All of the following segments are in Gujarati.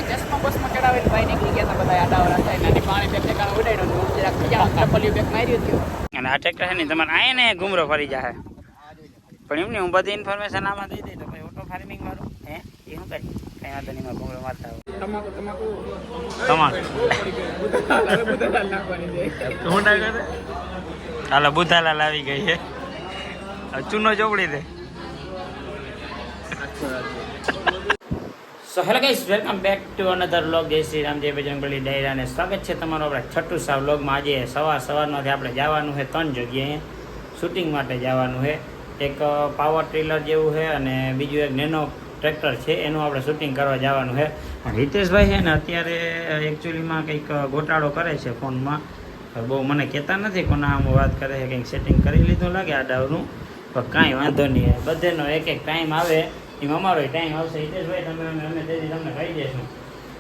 ચશ્મા બસમાં ચડાવીને ભાઈ નીકળી ગયા હતા બધા આડાવડા થઈને અને પાણી બેગ ઠેકાણું ઉડાડ્યું જરાક ચપ્પલિયું બેગ માર્યું હતું. અને આ ટ્રેક્ટર છે ને તમારે આયા ને ઘૂમરો ફરી જાય પણ એમને હું બધી ઇન્ફોર્મેશન આમાં દઈ દઈ તો ભાઈ ઓટો ફાર્મિંગ મારું હે એ શું કરી કઈ વાંધો નહીં ઘૂમરો મારતા હોય હાલો બુધાલાલ આવી ગઈ છે ચૂનો ચોપડી દે. So hello guys, welcome back to another vlog. જય શ્રી રામ, જય બજરંગબલી ડાયરા અને સ્વાગત છે તમારું આપણા છઠ્ઠું સા વ્લોગમાં. આજે સવારમાંથી આપણે જવાનું છે 3 જગ્યાએ શૂટિંગ માટે જવાનું છે. એક પાવર ટ્રેલર જેવું છે અને બીજું એક નેનો ટ્રેક્ટર છે એનું આપણે શૂટિંગ કરવા જવાનું છે. હિતેશભાઈ છે ને અત્યારે એકચ્યુઅલીમાં કંઈક ગોટાળો કરે છે ફોનમાં, બહુ મને કહેતા નથી કોના આમ વાત કરે છે, કંઈક સેટિંગ કરી લીધું લાગે આ ડાવનું, પણ કાંઈ વાંધો નહીં, બધેનો એક એક ટાઈમ આવે એમાં અમારો ટાઈમ આવશે. હિતેશભાઈ અમે તેથી તમને કહી દઈશું.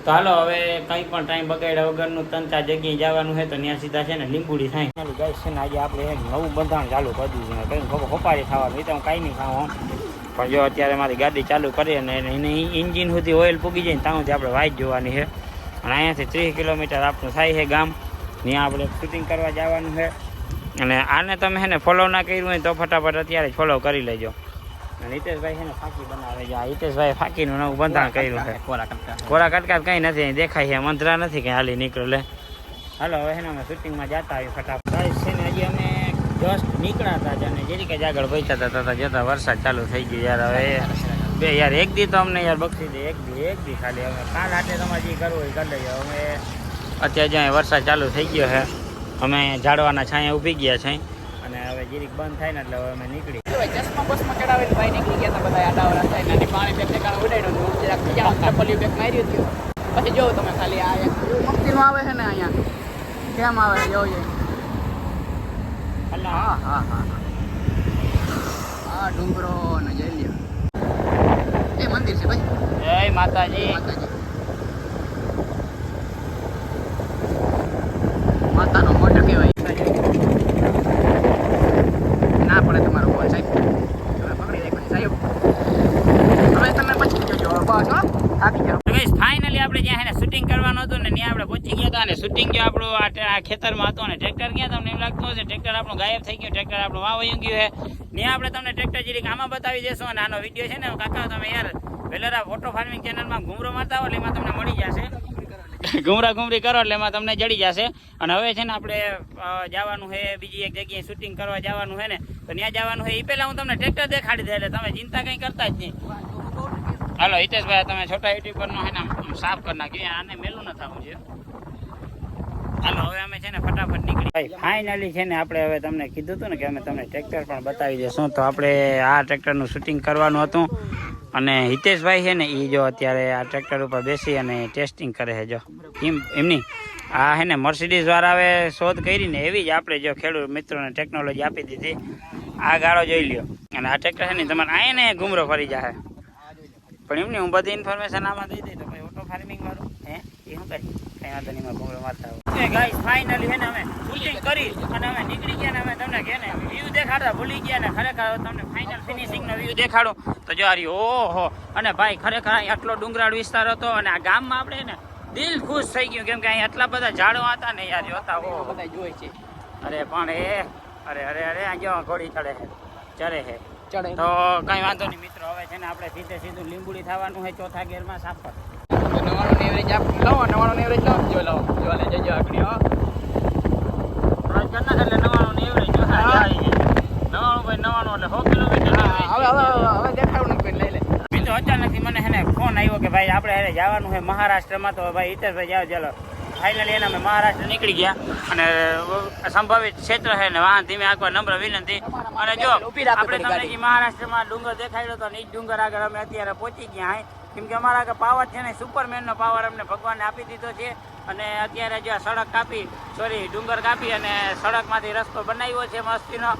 તો હાલો હવે કંઈ પણ ટાઈમ બગાડ્યા વગરનું 3-4 જગ્યાએ જવાનું છે તો ત્યાં સીધા છે ને લીંબુડી થાય ગાય છે ને. આજે આપણે એક નવું બંધાણ ચાલુ કરી દીધું છે, કંઈ ખબર ખપારી થવાનું એ તો હું કાંઈ નહીં ખાવું, પણ જો અત્યારે મારી ગાડી ચાલુ કરી અને એને ઇન્જિન સુધી ઓઇલ પૂગી જાય ને ત્યાં સુધી આપણે વાઇટ જોવાની છે. અને અહીંયાથી 30 કિલોમીટર આપણું થાય છે ગામ, ત્યાં આપણે શૂટિંગ કરવા જવાનું છે. અને આને તમે છે ને ફોલો ના કર્યું હોય તો ફટાફટ અત્યારે જ ફોલો કરી લેજો. હિતેશભાઈ છે ને ફાંકી બનાવે છે. આ હિતેશભાઈ ફાંકીનું નવું બંધાણ કર્યું છે. કોરા કટકાટ કંઈ નથી, અહીં દેખાય છે, મંત્રા નથી કંઈ હાલી નીકળે. હાલો હવે છે ને અમે શૂટિંગમાં જતા આવીએ ફટાફટ. છે ને હજી અમે જસ્ટ નીકળ્યા હતા અને જેરી કંઈ આગળ પહોંચ્યા હતા જતા વરસાદ ચાલુ થઈ ગયો યાર. હવે બે યાર એક દી તો અમને યાર બક્ષી દે, એક દી ખાલી. હવે કાલ હાટે તમારે જે કરવું એ કરી લેજો. અમે અત્યારે જ્યાં વરસાદ ચાલુ થઈ ગયો છે, અમે ઝાડવાના છાંયા ઊભી ગયા છે અને હવે જીરીક બંધ થાય ને એટલે હવે અમે નીકળી. ચશ્મા બસમાં ચડાવીને ભાઈ નીકળી ગયા હતા બધા આડાવડા થઈને અને પાણી બેગ ઠેકાણું ઉડાડ્યું જરાક ચપ્પલિયું બેગ માર્યું હતું. પછી જોવું તમે ખાલી આ એક મસ્તીમાં આવે છે ને અહીંયા કેમ આવે જોવું હા હા હા હા ડુંગરો ને જઈ લ્યો એ મંદિર છે ભાઈ. જય માતાજી. માતાનો મોટો કહેવાય ના પડે તમારો બોલ સાહેબ, તમે પકડી રાખો સાહેબ. હવે તમે પછી જોજો બસ હો થાકી જાઓ. ફાઇનલી આપણે જ્યાં એને શૂટિંગ કરવાનું હતું ને ત્યાં આપણે પહોંચી ગયા હતા અને શૂટિંગ જો આપણું આ ખેતરમાં હતું અને ટ્રેક્ટર ગયા તમને એમ લાગતું હશે ટ્રેક્ટર આપણું ગાયબ થઈ ગયું, ટ્રેક્ટર આપણું વાવયું ગયું છે. ત્યાં આપણે તમને ટ્રેક્ટર જીરીક આમાં બતાવી દઈશું અને આનો વિડીયો છે ને કાકા તમે યાર વેલેરા ઓટો ફાર્મિંગ ચેનલમાં ઘૂમરો મારતા હોય એટલે એમાં તમને મળી જશે. ઘૂમરી કરો એટલે એમાં તમને જડી જશે. અને હવે છે ને આપણે જવાનું છે બીજી એક જગ્યાએ શૂટિંગ કરવા જવાનું છે ને તો ત્યાં જવાનું છે. એ પહેલાં હું તમને ટ્રેક્ટર દેખાડી દે એટલે તમે ચિંતા કંઈ કરતા જ નહીં. હાલો હિતેશભાઈ તમે છોટા યુટ્યુબ પરનો છે ને સાફ કરી નાખ્યું, આને મેલું ન થવું છે. હાલો હવે અમે છે ને ફટાફટ નીકળી. ફાઇનલી છે ને આપણે હવે તમને કીધું હતું ને કે અમે તમને ટ્રેક્ટર પણ બતાવી દઈશું. તો આપણે આ ટ્રેક્ટરનું શૂટિંગ કરવાનું હતું અને હિતેશભાઈ છે ને એ જો અત્યારે આ ટ્રેક્ટર ઉપર બેસી અને ટેસ્ટિંગ કરે છે. જો એમની આ છે ને મર્સિડીઝ વાળા હવે શોધ કરી ને એવી જ આપણે જો ખેડૂત મિત્રોને ટેકનોલોજી આપી દીધી. આ ગાળો જોઈ લ્યો અને આ ટ્રેક્ટર છે ને તમારે આયા ને ઘૂમરો ફરી જાય પણ એમને હું બધી ઇન્ફોર્મેશન આમાં દઈ દઈ તો ભાઈ ઓટો ફાર્મિંગ મારું હે એ શું કરી કંઈ વાંધો નહીં ઘૂમરો મારતા હોય. ગાઈસ ફાઇનલી છે ને અમે શૂટિંગ કરી અને અમે નીકળી ગયા ને અમે તમને કે ને વ્યૂ દેખાડતા ભૂલી ગયા ને ખરેખર તમને ફાઇનલ ફિનિશિંગનો વ્યૂ દેખાડું તો જો હારી ઓહો. અને ભાઈ ખરેખર આટલો ડુંગરાળ વિસ્તાર હતો અને આ ગામમાં આપણે ને દિલ ખુશ થઈ ગયું કેમ કે અહીં આટલા બધા ઝાડવા હતા ને યાર જોતા હો બધા જોઈ છે. અરે પણ એ અરે અરે અરે આ જો ઘોડી ચડે છે ચડે છે ચડે તો કઈ વાંધો નહીં મિત્રો. હવે છે ને આપણે સીધું લીંબુડી થવાનું છે ચોથા ગેરમાં સાફર. 99 એવરેજ આપ લો 99 એવરેજ લો જો લો જો લે જજો આકડી હો એટલે 99 એવરેજ જો આવી ગઈ 99 ભાઈ 99 એટલે 100 કિલોમીટર. હવે દેખાડું નથી લઈ લે મિત્રો. અચાનકથી મને છે ને ફોન આવ્યો કે ભાઈ આપણે હવે જવાનું છે મહારાષ્ટ્રમાં. તો ભાઈ હિતેશભાઈ જાઓ ચાલો. ફાઇનલી એના અમે મહારાષ્ટ્ર નીકળી ગયા અને સંભવિત ક્ષેત્ર છે ને વાહન ધીમે આંકવા નમ્ર વિનંતી. અને જો આપણે તમને જે મહારાષ્ટ્રમાં ડુંગર દેખાડ્યો હતો ને એ ડુંગર આગળ અમે અત્યારે પહોંચી ગયા હે કેમ કે અમારા આગળ પાવર છે ને સુપરમેનનો પાવર અમને ભગવાને આપી દીધો છે. અને અત્યારે જો સડક ડુંગર કાપી અને સડકમાંથી રસ્તો બનાવ્યો છે મસ્તીનો.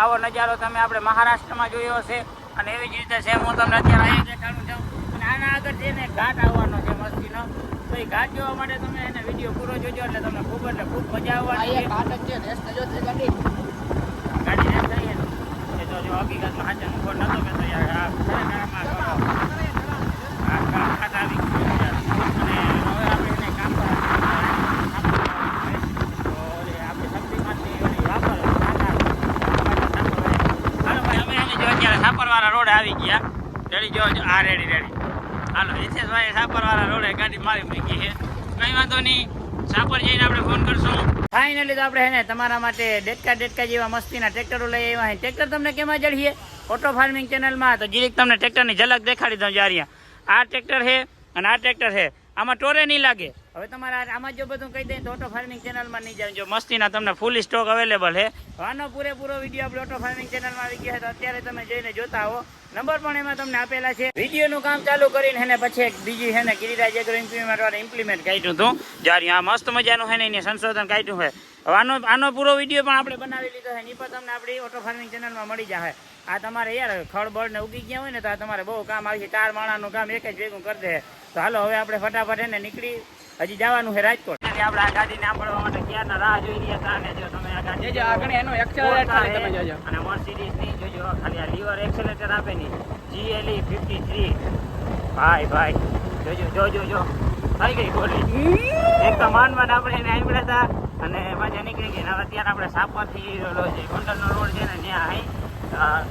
આવો નજારો તમે આપણે મહારાષ્ટ્રમાં જોયો હશે અને એવી જ રીતે સેમ હું તમને અત્યારે અહીંયા દેખાડું છું. અને આના આગળ છે ને ઘાટ આવવાનો છે મસ્તીનો. તો એ ઘાટ જોવા માટે તમે એને વિડીયો પૂરો જોજો એટલે તમને ખૂબ એટલે ખૂબ મજા આવવાની છે. ઘાટ જ છે રેસ્ટ જો છે ગાડી રેસ્ટ થઈ એ તો જો હકીકતમાં હાચા ઉપર નતો મેં તો યાર આ ખરેખરમાં ઘાટ આવી ગયો યાર. અને હા રેડી હાલો હિતેશભાઈ સાપરવાળા રોડે ગાડી મારી મૂકી છે કંઈ વાંધો નહીં સાપર જઈને આપણે ફોન કરશું ફાઇનલી તો આપણે હે ને તમારા માટે ડેટકા જેવા મસ્તીના ટ્રેક્ટરો લઈ આવ્યા છે ટ્રેક્ટર તમને કેમાં જડીએ ઓટો ફાર્મિંગ ચેનલમાં તો જીરીક તમને ટ્રેક્ટરની ઝલક દેખાડી દઉં જારિયા આ ટ્રેક્ટર છે અને આ ટ્રેક્ટર છે આમાં ટોરે નહીં લાગે હવે તમારે આમાં જો બધું કહી દઈએ તો ઓટો ફાર્મિંગ ચેનલમાં નહીં જાય જો મસ્તીના તમને ફૂલ સ્ટોક અવેલેબલ છે આનો પૂરેપૂરો વિડીયો આપણે ઓટો ફાર્મિંગ ચેનલમાં આવી ગયા છે તો અત્યારે તમે જઈને જોતા હો નંબર પણ એમાં તમને આપેલા છે વિડીયોનું કામ ચાલુ કરીને હેને પછી એક બીજી છે ને ગિરિરાજ એગ્રો ઇમ્પ્લિમેન્ટ કાઢ્યું હતું જ્યારે આ મસ્ત મજાનું છે ને એને સંશોધન કાઢ્યું છે હવે આનો પૂરો વિડીયો પણ આપણે બનાવી લીધો છે એ પણ તમને આપણી ઓટો ફાર્મિંગ ચેનલમાં મળી જાય આ તમારે યાર ખળબળ ને ઉગી ગયા હોય ને તો આ તમારે બહુ કામ આવશે 4 માણાનું કામ એક જ ભેગું કરી દે તો હાલો હવે આપણે ફટાફટ એને નીકળી હજી જવાનું છે રાજકોટ આપણે આ ગાડીને આંબળવા માટે ક્યારના રાહ જોઈ રહ્યા હતા અને જો તમે આ ગાડી જો આગળ એનો એક્સેલરેટર ખાલી તમે જોજો અને મર્સિડીઝ ની જોજો ખાલી આ લીવર એક્સેલરેટર આપે ની GLE 53 ભાઈ જોજો થઈ ગઈ ગોળી એક તો માન આપણે એને આંબળ્યા હતા અને પાછા નીકળી ગઈ હવે અત્યારે આપણે સાપરથી જે ગોંડલનો રોડ છે ને ત્યાં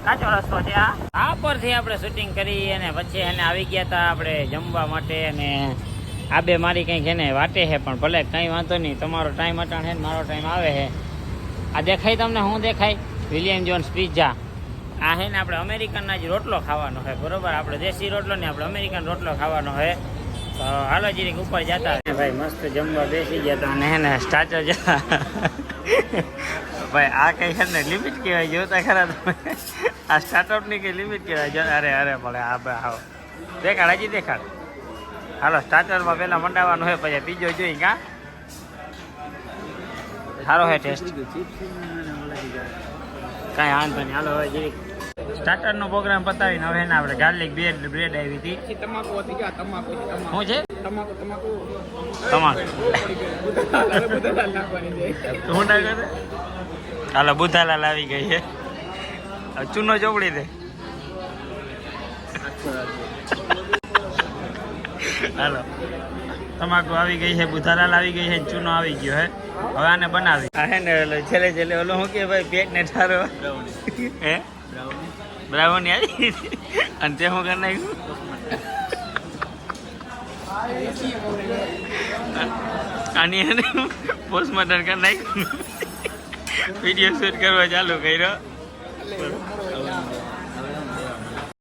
કાચો રસ્તો છે આ પરથી આપણે શૂટિંગ કરી અને પછી એને આવી ગયા હતા આપણે જમવા માટે અને આ બે મારી કંઈક એને વાટે છે પણ ભલે કંઈ વાંધો નહીં તમારો ટાઈમ અટાણ છે ને મારો ટાઈમ આવે છે આ દેખાય તમને શું દેખાય વિલિયમ જોન્સ પિઝા આ છે ને આપણે અમેરિકનના જ રોટલો ખાવાનો છે બરોબર આપણે દેશી રોટલો ને આપણે અમેરિકન રોટલો ખાવાનો છે તો હાલો જીરીક ઉપર જતા ભાઈ મસ્ત જમવા બેસી ગયા હતા અને હે ને સ્ટાર્ટર જતા ભાઈ આ કઈ છે ને લિમિટ કહેવાય જોતા ખરા તમે આ સ્ટાર્ટઅપની કઈ લિમિટ કહેવાય અરે ભલે આવો દેખાડ હજી દેખાડ હાલો સ્ટાર્ટરમાં પહેલાં મંડાવવાનું હોય પછી બીજો જોઈ કા સારો હે ટેસ્ટ કાંઈ વાંધો નહીં હાલો હવે જીરીક સ્ટાર્ટરનો પ્રોગ્રામ પતાવીને હવે ને આપણે ગાર્લિક બ્રેડ આવી હતી તમાકુ હતી કે તમાકુ શું છે તમાકુ શું ના કરે હાલો બુધાલાલ આવી ગઈ છે હવે ચૂનો ચોપડી દે હાલો તમાકુ આવી ગઈ છે બુધાલાલ આવી ગઈ છે ચૂનો આવી ગયો હે હવે આને બનાવી આ હે ને છેલ્લે ઓલો શું કે ભાઈ પેટ ને ઠારો હે બ્રાઉની આવી અને તે હું કરી નાખ્યું આની એને પોસ્ટમોર્ટમ કરી નાખ્યું વિડીયો શૂટ કરવા ચાલુ કર્યો